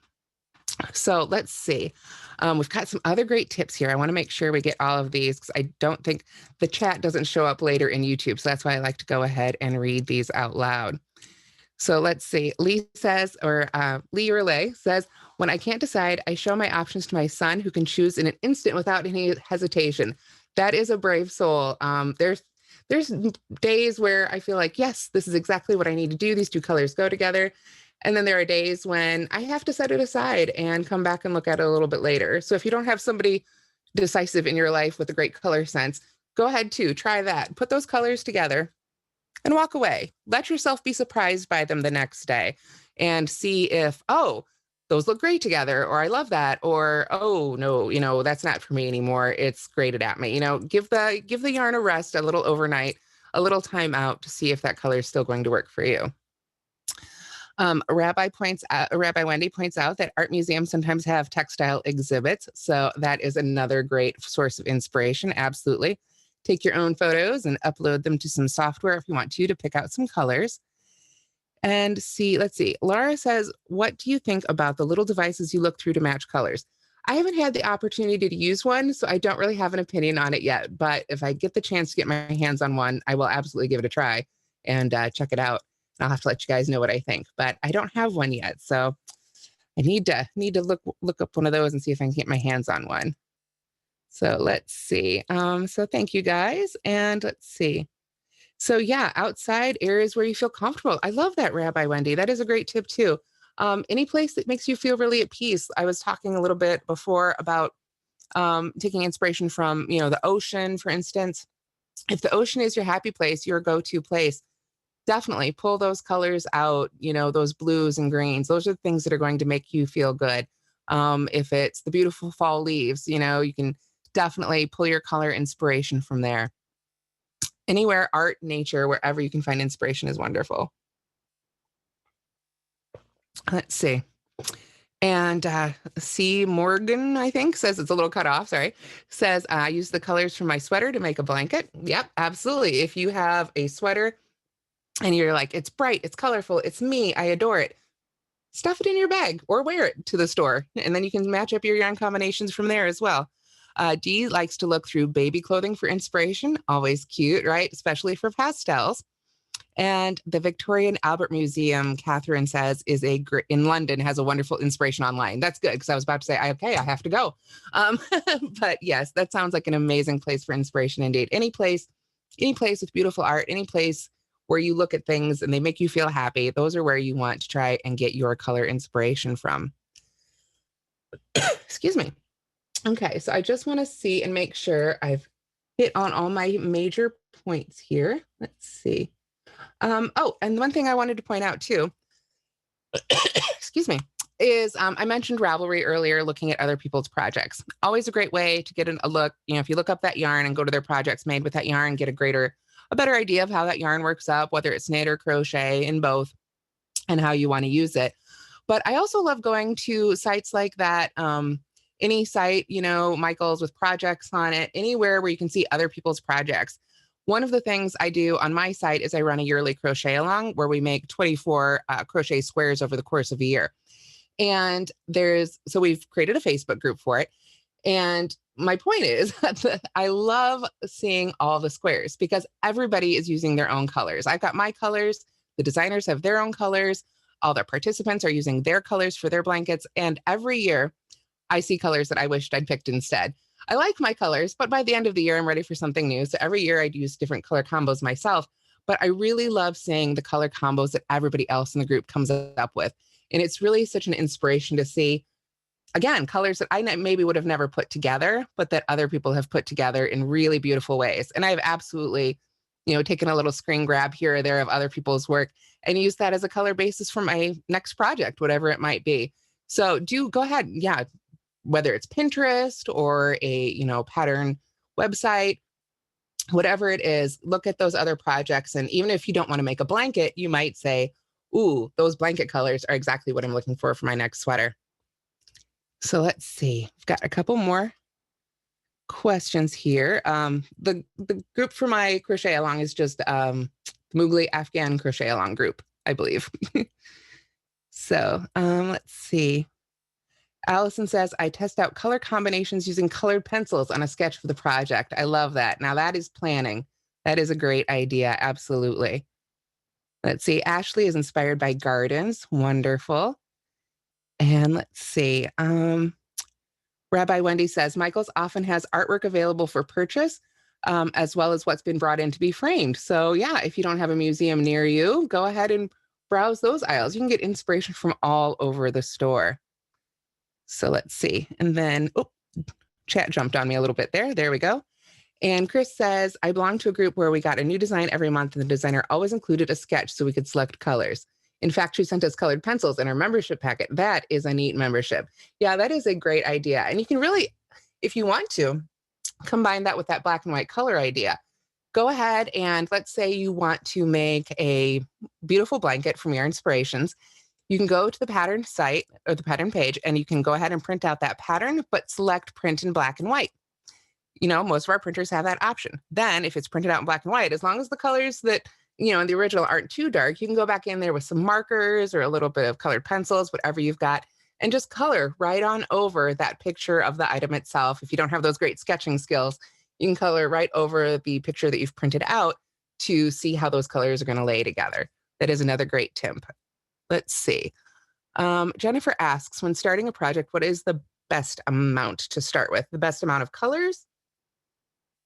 So let's see. We've got some other great tips here. I want to make sure we get all of these because I don't think the chat doesn't show up later in YouTube. So that's why I like to go ahead and read these out loud. So let's see. Lee says, or Lee Relay says, when I can't decide, I show my options to my son, who can choose in an instant without any hesitation. That is a brave soul. There's days where I feel like, yes, this is exactly what I need to do. These two colors go together. And then there are days when I have to set it aside and come back and look at it a little bit later. So if you don't have somebody decisive in your life with a great color sense, go ahead too, try that. Put those colors together and walk away. Let yourself be surprised by them the next day and see if, oh, those look great together, or I love that, or, oh, no, that's not for me anymore. It's grated at me. Give the yarn a rest, a little overnight, a little time out to see if that color is still going to work for you. Rabbi Wendy points out that art museums sometimes have textile exhibits. So that is another great source of inspiration. Absolutely. Take your own photos and upload them to some software if you want to pick out some colors. And let's see. Laura says, what do you think about the little devices you look through to match colors? I haven't had the opportunity to use one, so I don't really have an opinion on it yet. But if I get the chance to get my hands on one, I will absolutely give it a try and check it out. And I'll have to let you guys know what I think. But I don't have one yet, so I need to look up one of those and see if I can get my hands on one. So let's see. So thank you guys, and let's see. So yeah, outside areas where you feel comfortable. I love that, Rabbi Wendy. That is a great tip too. Any place that makes you feel really at peace. I was talking a little bit before about taking inspiration from, the ocean, for instance. If the ocean is your happy place, your go-to place, definitely pull those colors out, those blues and greens. Those are the things that are going to make you feel good. If it's the beautiful fall leaves, you can definitely pull your color inspiration from there. Anywhere, art, nature, wherever you can find inspiration is wonderful. Let's see. And C. Morgan, I think, says it's a little cut off, sorry, says, I use the colors from my sweater to make a blanket. Yep, absolutely. If you have a sweater and you're like, it's bright, it's colorful, it's me, I adore it, stuff it in your bag or wear it to the store. And then you can match up your yarn combinations from there as well. D likes to look through baby clothing for inspiration. Always cute, right? Especially for pastels. And the Victoria and Albert Museum, Catherine says, in London, has a wonderful inspiration online. That's good, because I was about to say, okay, I have to go. But yes, that sounds like an amazing place for inspiration indeed. Any place with beautiful art, any place where you look at things and they make you feel happy, those are where you want to try and get your color inspiration from. Excuse me. Okay, so I just want to see and make sure I've hit on all my major points here. Let's see. Oh, and one thing I wanted to point out too, excuse me, is I mentioned Ravelry earlier, looking at other people's projects. Always a great way to get a look. If you look up that yarn and go to their projects made with that yarn, get a better idea of how that yarn works up, whether it's knit or crochet, in both, and how you want to use it. But I also love going to sites like that. Any site, Michael's with projects on it, anywhere where you can see other people's projects. One of the things I do on my site is I run a yearly crochet along where we make 24 crochet squares over the course of a year. And so we've created a Facebook group for it. And my point is that I love seeing all the squares because everybody is using their own colors. I've got my colors, the designers have their own colors, all their participants are using their colors for their blankets. And every year I see colors that I wished I'd picked instead. I like my colors, but by the end of the year, I'm ready for something new. So every year I'd use different color combos myself, but I really love seeing the color combos that everybody else in the group comes up with. And it's really such an inspiration to see, again, colors that I maybe would have never put together, but that other people have put together in really beautiful ways. And I've absolutely, taken a little screen grab here or there of other people's work and use that as a color basis for my next project, whatever it might be. So go ahead. Yeah. Whether it's Pinterest or a, pattern website, whatever it is, look at those other projects. And even if you don't want to make a blanket, you might say, ooh, those blanket colors are exactly what I'm looking for my next sweater. So let's see, I've got a couple more questions here. The group for my crochet along is just Moogly Afghan Crochet Along group, I believe. So let's see. Allison says, I test out color combinations using colored pencils on a sketch for the project. I love that. Now that is planning. That is a great idea. Absolutely. Let's see. Ashley is inspired by gardens. Wonderful. And let's see. Rabbi Wendy says, Michael's often has artwork available for purchase, as well as what's been brought in to be framed. So yeah, if you don't have a museum near you, go ahead and browse those aisles. You can get inspiration from all over the store. So let's see. And then, chat jumped on me a little bit there. There we go. And Chris says, I belong to a group where we got a new design every month and the designer always included a sketch so we could select colors. In fact, she sent us colored pencils in our membership packet. That is a neat membership. Yeah, that is a great idea. And you can really, if you want to, combine that with that black and white color idea. Go ahead and let's say you want to make a beautiful blanket from Yarnspirations. You can go to the pattern site or the pattern page and you can go ahead and print out that pattern, but select print in black and white. Most of our printers have that option. Then if it's printed out in black and white, as long as the colors that, in the original aren't too dark, you can go back in there with some markers or a little bit of colored pencils, whatever you've got, and just color right on over that picture of the item itself. If you don't have those great sketching skills, you can color right over the picture that you've printed out to see how those colors are going to lay together. That is another great tip. Let's see. Jennifer asks, when starting a project, what is the best amount to start with? The best amount of colors?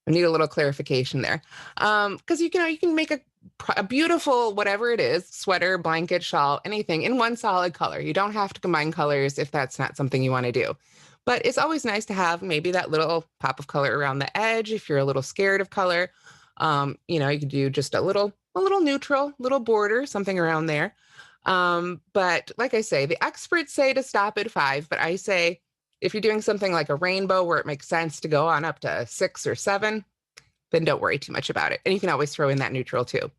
I need a little clarification there. Because you can make a beautiful, whatever it is, sweater, blanket, shawl, anything in one solid color. You don't have to combine colors if that's not something you want to do. But it's always nice to have maybe that little pop of color around the edge if you're a little scared of color. You could do just a little neutral, little border, something around there. But like I say, the experts say to stop at 5, but I say if you're doing something like a rainbow where it makes sense to go on up to 6 or 7, then don't worry too much about it. And you can always throw in that neutral too.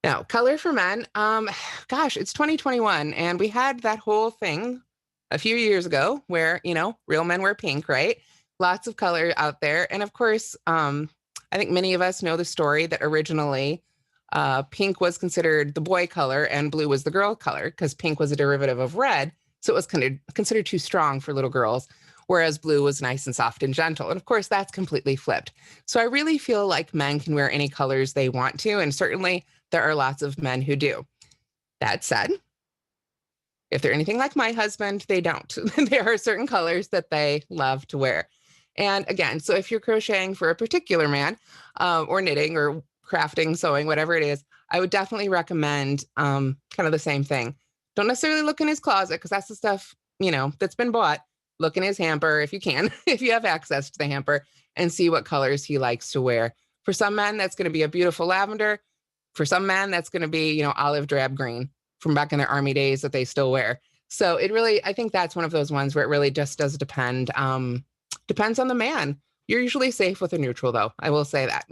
Now, color for men, gosh, it's 2021 and we had that whole thing a few years ago where, real men wear pink, right? Lots of color out there. And of course, I think many of us know the story that originally pink was considered the boy color and blue was the girl color because pink was a derivative of red. So it was considered too strong for little girls, whereas blue was nice and soft and gentle. And of course, that's completely flipped. So I really feel like men can wear any colors they want to. And certainly there are lots of men who do. That said, if they're anything like my husband, they don't. There are certain colors that they love to wear. And again, so if you're crocheting for a particular man or knitting or crafting, sewing, whatever it is, I would definitely recommend kind of the same thing. Don't necessarily look in his closet because that's the stuff, that's been bought. Look in his hamper if you can, if you have access to the hamper, and see what colors he likes to wear. For some men, that's going to be a beautiful lavender. For some men, that's going to be, olive drab green from back in their army days that they still wear. So I think that's one of those ones where it really just does depend. Depends on the man. You're usually safe with a neutral though. I will say that.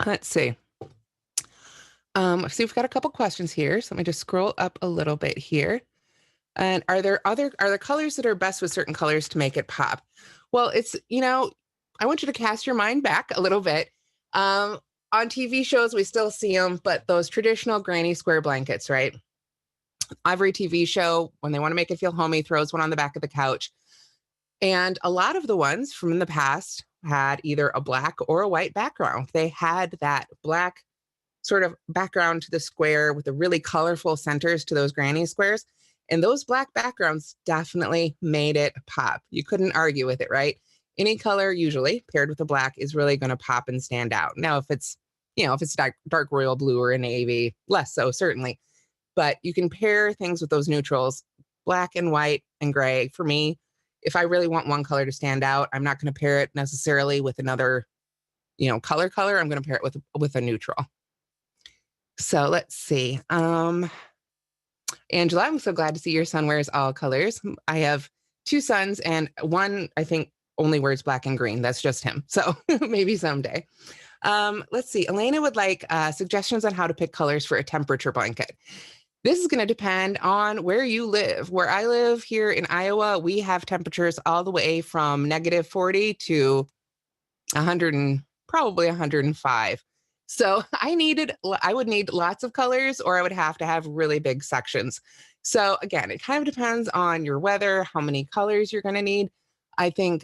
Let's see. So we've got a couple questions here. So let me just scroll up a little bit here. And are there colors that are best with certain colors to make it pop? Well, it's, I want you to cast your mind back a little bit. On TV shows, we still see them, but those traditional granny square blankets, right? Every TV show, when they want to make it feel homey, throws one on the back of the couch. And a lot of the ones from the past had either a black or a white background. They had that black sort of background to the square with the really colorful centers to those granny squares. And those black backgrounds definitely made it pop. You couldn't argue with it, right? Any color usually paired with the black is really going to pop and stand out. Now, if it's dark royal blue or a navy, less so certainly. But you can pair things with those neutrals, black and white and gray. For me, if I really want one color to stand out, I'm not going to pair it necessarily with another, color. I'm going to pair it with a neutral. So let's see. Angela, I'm so glad to see your son wears all colors. I have 2 sons and one, I think, only wears black and green. That's just him. So maybe someday. Let's see. Elena would like suggestions on how to pick colors for a temperature blanket. This is going to depend on where you live. Where I live here in Iowa, we have temperatures all the way from -40 to 100 and probably 105. So I would need lots of colors, or I would have to have really big sections. So again, it kind of depends on your weather, how many colors you're going to need. I think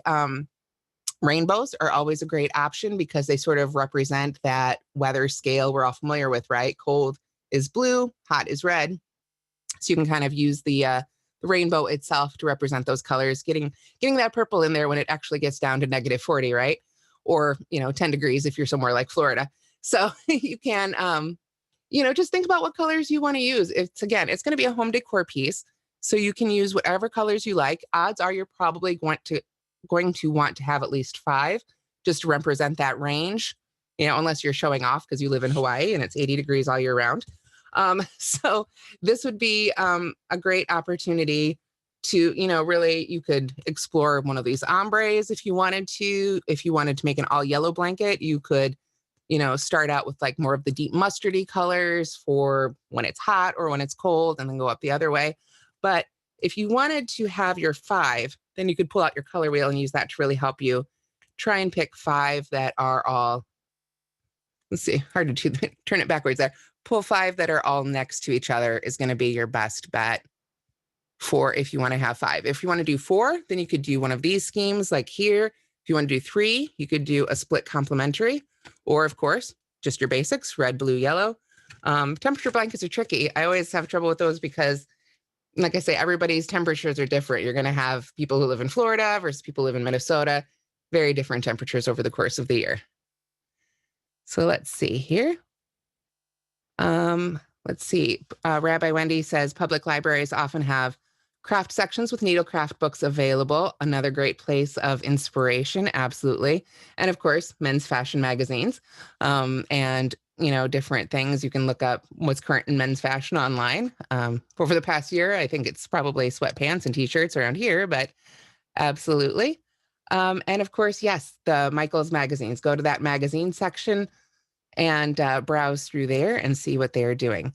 rainbows are always a great option because they sort of represent that weather scale we're all familiar with, right? Cold is blue, hot is red. So you can kind of use the rainbow itself to represent those colors, getting that purple in there when it actually gets down to -40, right? Or, 10 degrees if you're somewhere like Florida. So you can, just think about what colors you want to use. It's going to be a home decor piece. So you can use whatever colors you like. Odds are you're probably going to want to have at least 5 just to represent that range, unless you're showing off because you live in Hawaii and it's 80 degrees all year round. So this would be a great opportunity to, really, you could explore one of these ombres if you wanted to. If you wanted to make an all yellow blanket, you could, start out with like more of the deep mustardy colors for when it's hot or when it's cold and then go up the other way. But if you wanted to have your 5, then you could pull out your color wheel and use that to really help you try and pick 5 that are all let's see, hard to turn it backwards there. Pull 5 that are all next to each other is going to be your best bet for if you want to have 5. If you want to do 4, then you could do one of these schemes like here. If you want to do 3, you could do a split complementary, or of course, just your basics, red, blue, yellow. Temperature blankets are tricky. I always have trouble with those because, like I say, everybody's temperatures are different. You're going to have people who live in Florida versus people who live in Minnesota, very different temperatures over the course of the year. So let's see here. Let's see. Rabbi Wendy says public libraries often have craft sections with needlecraft books available. Another great place of inspiration, absolutely. And of course, men's fashion magazines, and different things. You can look up what's current in men's fashion online. Over the past year, I think it's probably sweatpants and t-shirts around here, but absolutely. And of course, yes, the Michaels magazines. Go to that magazine section and browse through there and see what they're doing.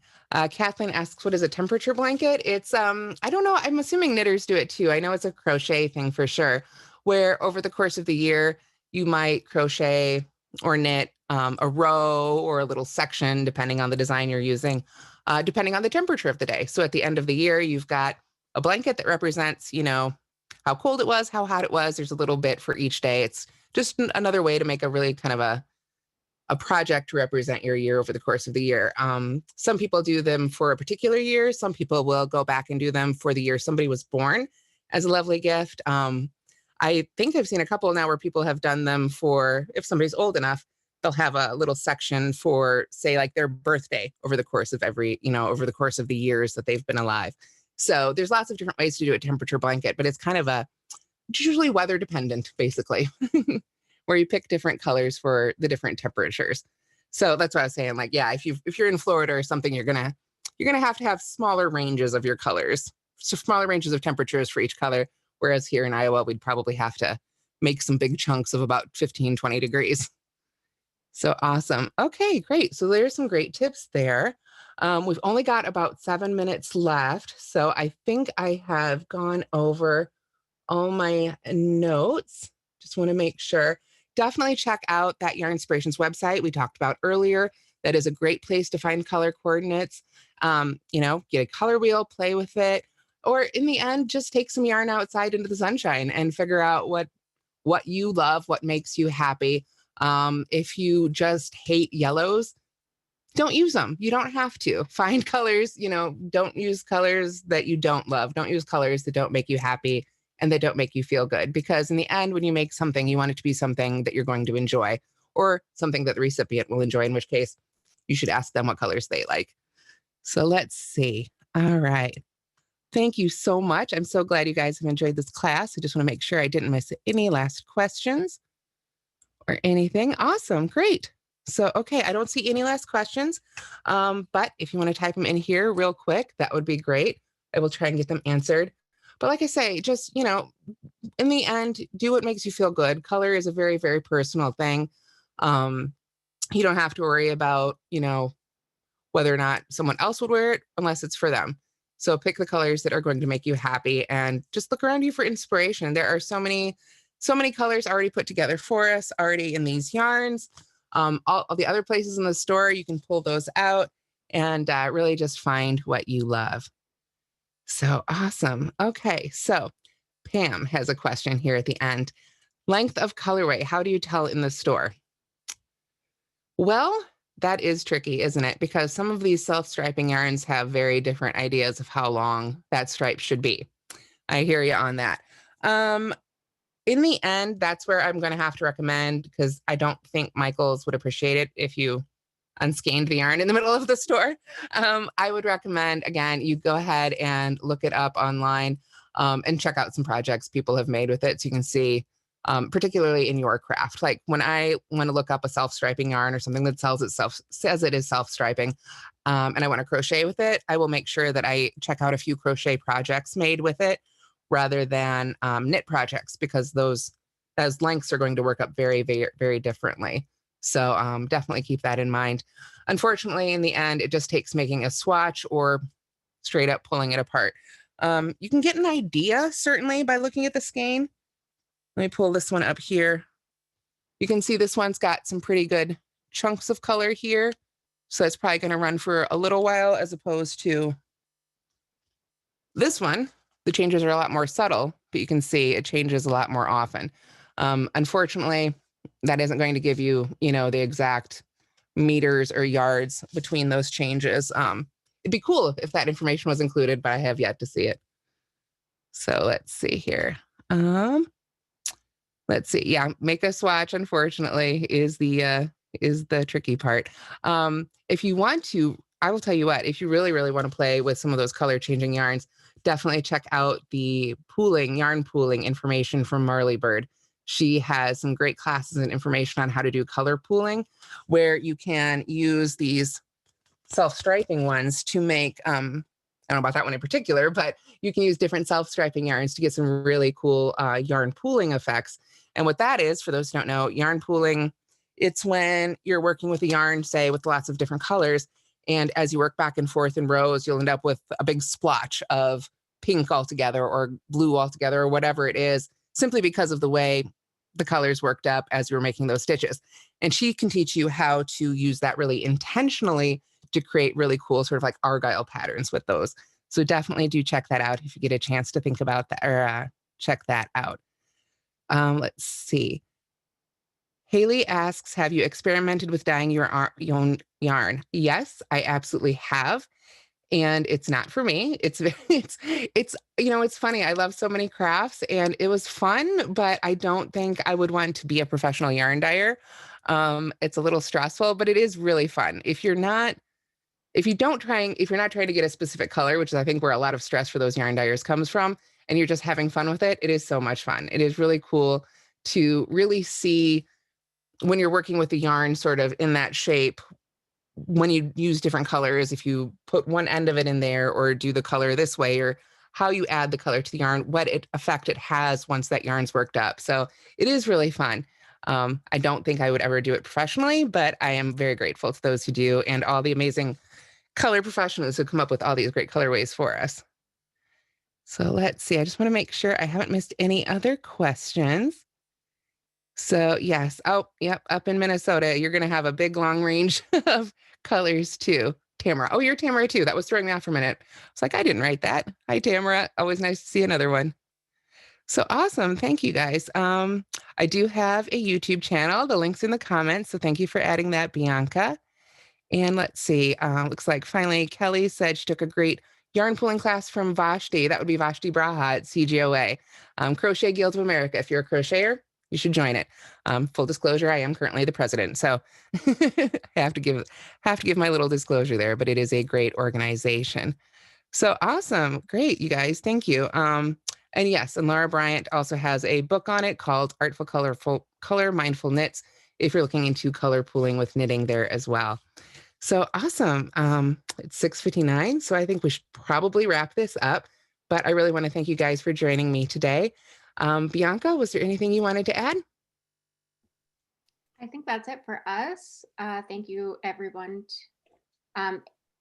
Kathleen asks, what is a temperature blanket? It's, I don't know, I'm assuming knitters do it too. I know it's a crochet thing for sure, where over the course of the year, you might crochet or knit a row or a little section, depending on the design you're using, depending on the temperature of the day. So at the end of the year, you've got a blanket that represents, how cold it was, how hot it was. There's a little bit for each day. It's just another way to make a really kind of a project to represent your year over the course of the year. Some people do them for a particular year. Some people will go back and do them for the year somebody was born as a lovely gift. I think I've seen a couple now where people have done them for, if somebody's old enough, they'll have a little section for, say, like their birthday over the course of over the course of the years that they've been alive. So there's lots of different ways to do a temperature blanket, but it's kind of it's usually weather dependent, basically. Where you pick different colors for the different temperatures. So that's what I was saying. Like, yeah, if you're in Florida or something, you're gonna have to have smaller ranges of your colors, so smaller ranges of temperatures for each color. Whereas here in Iowa, we'd probably have to make some big chunks of about 15, 20 degrees. So awesome. Okay, great. So there's some great tips there. We've only got about 7 minutes left. So I think I have gone over all my notes. Just want to make sure. Definitely check out that Yarnspirations website we talked about earlier. That is a great place to find color coordinates. Get a color wheel, play with it, or in the end, just take some yarn outside into the sunshine and figure out what you love, what makes you happy. If you just hate yellows, don't use them. You don't have to. Find colors, don't use colors that you don't love. Don't use colors that don't make you happy and they don't make you feel good. Because in the end, when you make something, you want it to be something that you're going to enjoy or something that the recipient will enjoy, in which case you should ask them what colors they like. So let's see. All right. Thank you so much. I'm so glad you guys have enjoyed this class. I just want to make sure I didn't miss any last questions or anything. Awesome. Great. So, okay, I don't see any last questions, but if you want to type them in here real quick, that would be great. I will try and get them answered. But like I say, just, in the end, do what makes you feel good. Color is a very, very personal thing. You don't have to worry about, whether or not someone else would wear it unless it's for them. So pick the colors that are going to make you happy and just look around you for inspiration. There are so many colors already put together for us, already in these yarns. All the other places in the store, you can pull those out and really just find what you love. So awesome. Okay, so Pam has a question here at the end. Length of colorway, how do you tell in the store? Well, that is tricky, isn't it? Because some of these self-striping yarns have very different ideas of how long that stripe should be. I hear you on that. In the end, that's where I'm going to have to recommend, because I don't think Michaels would appreciate it if you unskeined the yarn in the middle of the store. I would recommend, again, you go ahead and look it up online and check out some projects people have made with it so you can see, particularly in your craft. Like when I want to look up a self-striping yarn or something that says it is self-striping, and I want to crochet with it, I will make sure that I check out a few crochet projects made with it rather than knit projects, because those lengths are going to work up very, very, very differently. So definitely keep that in mind. Unfortunately, in the end, it just takes making a swatch or straight up pulling it apart. You can get an idea, certainly, by looking at the skein. Let me pull this one up here. You can see this one's got some pretty good chunks of color here. So it's probably going to run for a little while, as opposed to this one. The changes are a lot more subtle, but you can see it changes a lot more often. Unfortunately, that isn't going to give you, the exact meters or yards between those changes. It'd be cool if that information was included, but I have yet to see it. So let's see here. Let's see. Yeah, make a swatch, unfortunately, is the tricky part. If you want to, I will tell you what, if you really, really want to play with some of those color changing yarns, definitely check out the yarn pooling information from Marley Bird. She has some great classes and information on how to do color pooling, where you can use these self-striping ones to make, I don't know about that one in particular, but you can use different self-striping yarns to get some really cool yarn pooling effects. And what that is, for those who don't know, yarn pooling, it's when you're working with a yarn, say, with lots of different colors, and as you work back and forth in rows, you'll end up with a big splotch of pink altogether or blue altogether or whatever it is, simply because of the way the colors worked up as you were making those stitches. And she can teach you how to use that really intentionally to create really cool sort of like argyle patterns with those. So definitely do check that out if you get a chance to think about that, or check that out. Let's see. Haley asks, have you experimented with dyeing your own yarn? Yes, I absolutely have. And it's not for me. It's funny. I love so many crafts and it was fun, but I don't think I would want to be a professional yarn dyer. It's a little stressful, but it is really fun. If you're not trying to get a specific color, which is I think where a lot of stress for those yarn dyers comes from, and you're just having fun with it, it is so much fun. It is really cool to really see when you're working with the yarn sort of in that shape, when you use different colors, if you put one end of it in there or do the color this way, or how you add the color to the yarn, what effect it has once that yarn's worked up. So it is really fun. I don't think I would ever do it professionally, but I am very grateful to those who do, and all the amazing color professionals who come up with all these great colorways for us. So let's see. I just want to make sure I haven't missed any other questions. So yes. Oh, yep. Up in Minnesota, you're going to have a big long range of colors too. Tamara. Oh, you're Tamara too. That was throwing me off for a minute. It's like, I didn't write that. Hi, Tamara. Always nice to see another one. So awesome. Thank you guys. I do have a YouTube channel. The link's in the comments. So thank you for adding that, Bianca. And let's see. Looks like finally Kelly said she took a great yarn pulling class from Vashti. That would be Vashti Braha at CGOA. Crochet Guild of America. If you're a crocheter, you should join it. Full disclosure, I am currently the president, so I have to give my little disclosure there, but it is a great organization. So awesome. Great, you guys. Thank you. And yes, and Laura Bryant also has a book on it called Artful Color Mindful Knits, if you're looking into color pooling with knitting there as well. So awesome. It's 6:59, so I think we should probably wrap this up, but I really want to thank you guys for joining me today. Bianca, was there anything you wanted to add? I think that's it for us. Thank you, everyone.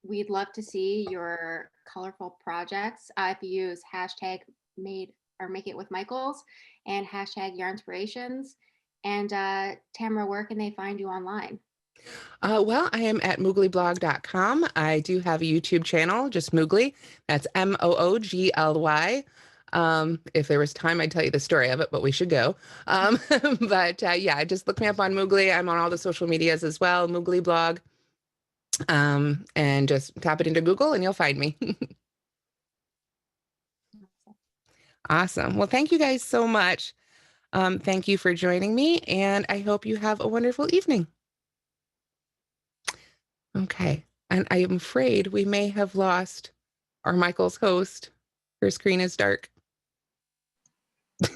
We'd love to see your colorful projects. If you use hashtag make it with Michaels and hashtag Yarnspirations. And Tamara, where can they find you online? Well, I am at mooglyblog.com. I do have a YouTube channel, just Moogly. That's Moogly. If there was time, I'd tell you the story of it, but we should go. But yeah, just look me up on Moogly. I'm on all the social medias as well, Moogly blog. And just tap it into Google and you'll find me. Awesome. Well, thank you guys so much. Thank you for joining me, and I hope you have a wonderful evening. Okay. And I am afraid we may have lost our Michael's host. Her screen is dark.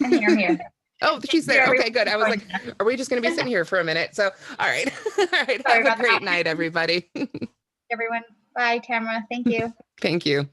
I'm here. Oh, she's there. Okay, good. I was like, are we just going to be sitting here for a minute? So, all right. All right. Have a great night, everybody. Everyone. Bye, Tamara. Thank you. Thank you.